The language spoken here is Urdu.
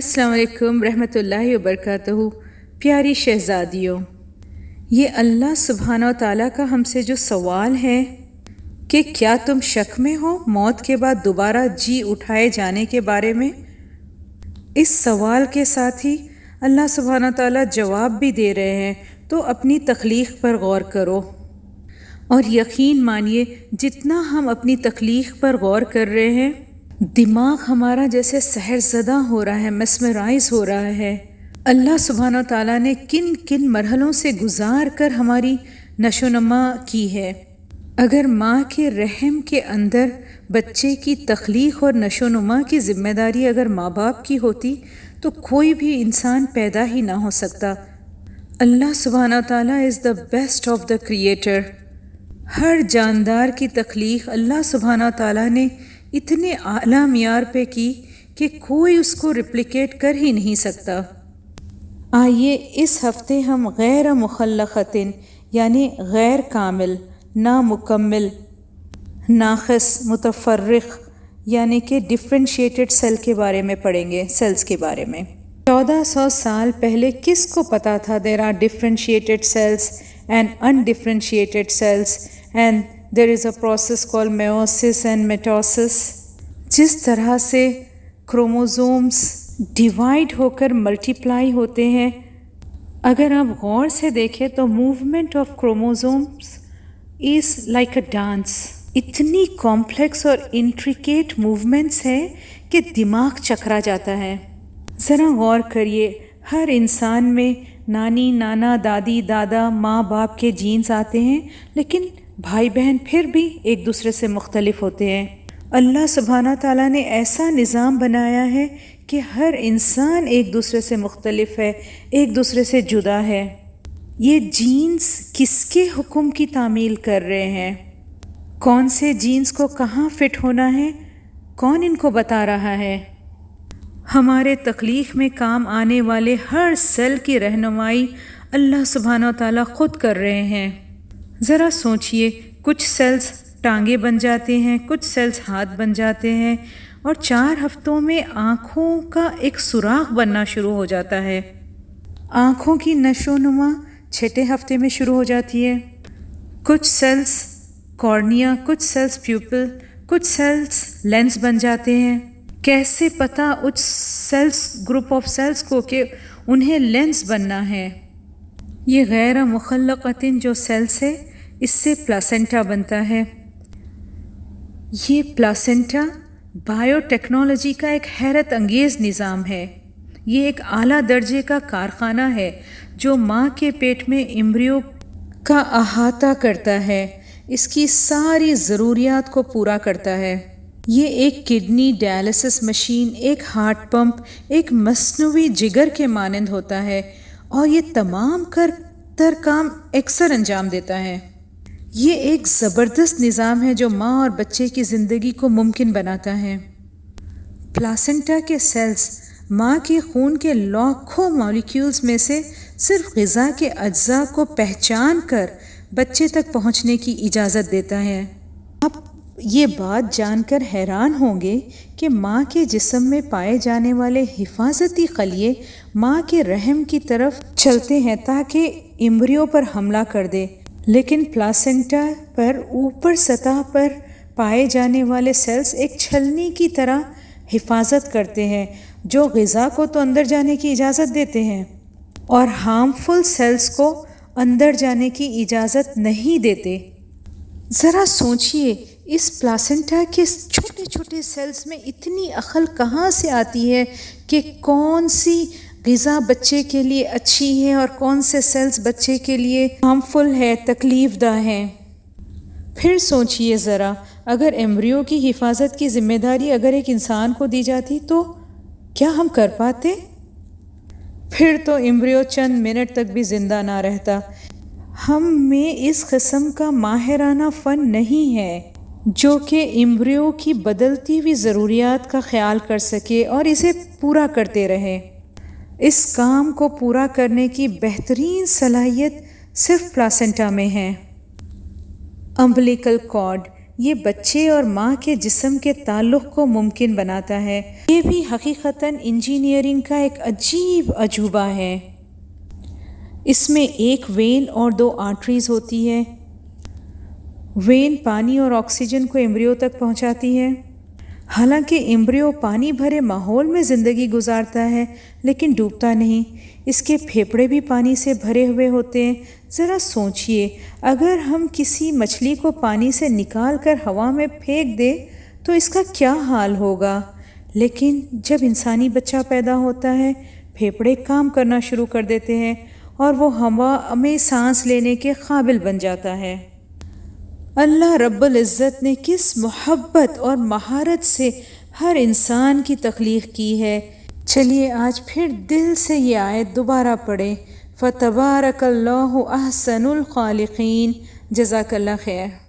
السلام علیکم رحمۃ اللہ وبرکاتہ۔ پیاری شہزادیوں، یہ اللہ سبحانہ و تعالیٰ کا ہم سے جو سوال ہے کہ کیا تم شک میں ہو موت کے بعد دوبارہ جی اٹھائے جانے کے بارے میں، اس سوال کے ساتھ ہی اللہ سبحانہ و تعالیٰ جواب بھی دے رہے ہیں، تو اپنی تخلیق پر غور کرو اور یقین مانیے جتنا ہم اپنی تخلیق پر غور کر رہے ہیں دماغ ہمارا جیسے سحر زدہ ہو رہا ہے، مسمرائز ہو رہا ہے۔ اللہ سبحانہ و تعالیٰ نے کن کن مرحلوں سے گزار کر ہماری نشو و نما کی ہے۔ اگر ماں کے رحم کے اندر بچے کی تخلیق اور نشو و نما کی ذمہ داری اگر ماں باپ کی ہوتی تو کوئی بھی انسان پیدا ہی نہ ہو سکتا۔ اللہ سبحانہ و تعالیٰ is the best of the creator. ہر جاندار کی تخلیق اللہ سبحانہ و تعالیٰ نے اتنے اعلیٰ معیار پہ کی کہ کوئی اس کو ریپلیکیٹ کر ہی نہیں سکتا۔ آئیے اس ہفتے ہم غیر مخلقۃ یعنی غیر کامل، نامکمل، ناقص، متفرق یعنی کہ ڈفرینشیٹڈ سیل کے بارے میں پڑھیں گے، سیلز کے بارے میں۔ 1400 سال پہلے کس کو پتا تھا there are differentiated cells and undifferentiated cells and there is a process called meiosis and mitosis۔ جس طرح سے کروموزومز ڈیوائڈ ہو کر ملٹیپلائی ہوتے ہیں، اگر آپ غور سے دیکھیں تو movement of chromosomes is like a dance. اتنی کمپلیکس اور انٹریکیٹ موومنٹس ہیں کہ دماغ چکرا جاتا ہے۔ ذرا غور کریے، ہر انسان میں نانی، نانا، دادی، دادا، ماں باپ کے جینز آتے ہیں، لیکن بھائی بہن پھر بھی ایک دوسرے سے مختلف ہوتے ہیں۔ اللہ سبحانہ تعالیٰ نے ایسا نظام بنایا ہے کہ ہر انسان ایک دوسرے سے مختلف ہے، ایک دوسرے سے جدا ہے۔ یہ جینز کس کے حکم کی تعمیل کر رہے ہیں؟ کون سے جینز کو کہاں فٹ ہونا ہے؟ کون ان کو بتا رہا ہے؟ ہمارے تخلیق میں کام آنے والے ہر سیل کی رہنمائی اللہ سبحانہ تعالیٰ خود کر رہے ہیں۔ ذرا سوچئے، کچھ سیلز ٹانگیں بن جاتے ہیں، کچھ سیلز ہاتھ بن جاتے ہیں، اور 4 ہفتوں میں آنکھوں کا ایک سوراخ بننا شروع ہو جاتا ہے۔ آنکھوں کی نشو و نما 6 ہفتے میں شروع ہو جاتی ہے۔ کچھ سیلز کارنیا، کچھ سیلز پیوپل، کچھ سیلز لینس بن جاتے ہیں۔ کیسے پتہ اس سیلز گروپ آف سیلز کو کہ انہیں لینس بننا ہے؟ یہ غیر مخلقۃ جو سیلز ہے، اس سے پلاسنٹا بنتا ہے۔ یہ پلاسنٹا بائیو ٹیکنالوجی کا ایک حیرت انگیز نظام ہے۔ یہ ایک اعلیٰ درجے کا کارخانہ ہے جو ماں کے پیٹ میں ایمبریو کا احاطہ کرتا ہے، اس کی ساری ضروریات کو پورا کرتا ہے۔ یہ ایک کڈنی ڈائلسس مشین، ایک ہارٹ پمپ، ایک مصنوعی جگر کے مانند ہوتا ہے، اور یہ تمام تر کام اکثر انجام دیتا ہے۔ یہ ایک زبردست نظام ہے جو ماں اور بچے کی زندگی کو ممکن بناتا ہے۔ پلاسنٹا کے سیلز ماں کے خون کے لاکھوں مالیکیولز میں سے صرف غذا کے اجزاء کو پہچان کر بچے تک پہنچنے کی اجازت دیتا ہے۔ آپ یہ بات جان کر حیران ہوں گے کہ ماں کے جسم میں پائے جانے والے حفاظتی خلیے ماں کے رحم کی طرف چلتے ہیں تاکہ ایمبریو پر حملہ کر دے، لیکن پلاسنٹا پر اوپر سطح پر پائے جانے والے سیلز ایک چھلنی کی طرح حفاظت کرتے ہیں جو غذا کو تو اندر جانے کی اجازت دیتے ہیں اور ہارمفل سیلز کو اندر جانے کی اجازت نہیں دیتے۔ ذرا سوچئے، اس پلاسنٹا کے چھوٹے چھوٹے سیلز میں اتنی عقل کہاں سے آتی ہے کہ کون سی غذا بچے کے لیے اچھی ہے اور کون سے سیلز بچے کے لیے ہارمفل ہے، تکلیف دہ ہیں۔ پھر سوچئے ذرا، اگر ایمبریو کی حفاظت کی ذمہ داری اگر ایک انسان کو دی جاتی تو کیا ہم کر پاتے؟ پھر تو ایمبریو چند منٹ تک بھی زندہ نہ رہتا۔ ہم میں اس قسم کا ماہرانہ فن نہیں ہے جو کہ ایمبریو کی بدلتی ہوئی ضروریات کا خیال کر سکے اور اسے پورا کرتے رہے۔ اس کام کو پورا کرنے کی بہترین صلاحیت صرف پلاسنٹا میں ہے۔ امبلیکل کارڈ یہ بچے اور ماں کے جسم کے تعلق کو ممکن بناتا ہے۔ یہ بھی حقیقتاً انجینئرنگ کا ایک عجیب عجوبہ ہے۔ اس میں ایک وین اور 2 آرٹریز ہوتی ہے۔ وین پانی اور آکسیجن کو ایمبریو تک پہنچاتی ہے۔ حالانکہ ایمبریو پانی بھرے ماحول میں زندگی گزارتا ہے لیکن ڈوبتا نہیں۔ اس کے پھیپھڑے بھی پانی سے بھرے ہوئے ہوتے ہیں۔ ذرا سوچئے، اگر ہم کسی مچھلی کو پانی سے نکال کر ہوا میں پھینک دیں تو اس کا کیا حال ہوگا؟ لیکن جب انسانی بچہ پیدا ہوتا ہے، پھیپھڑے کام کرنا شروع کر دیتے ہیں اور وہ ہوا میں سانس لینے کے قابل بن جاتا ہے۔ اللہ رب العزت نے کس محبت اور مہارت سے ہر انسان کی تخلیق کی ہے۔ چلیے آج پھر دل سے یہ آیت دوبارہ پڑھیں۔ فَتَبَارَكَ اللَّهُ أَحْسَنُ الْخَالِقِينَ۔ جزاک اللہ خیر۔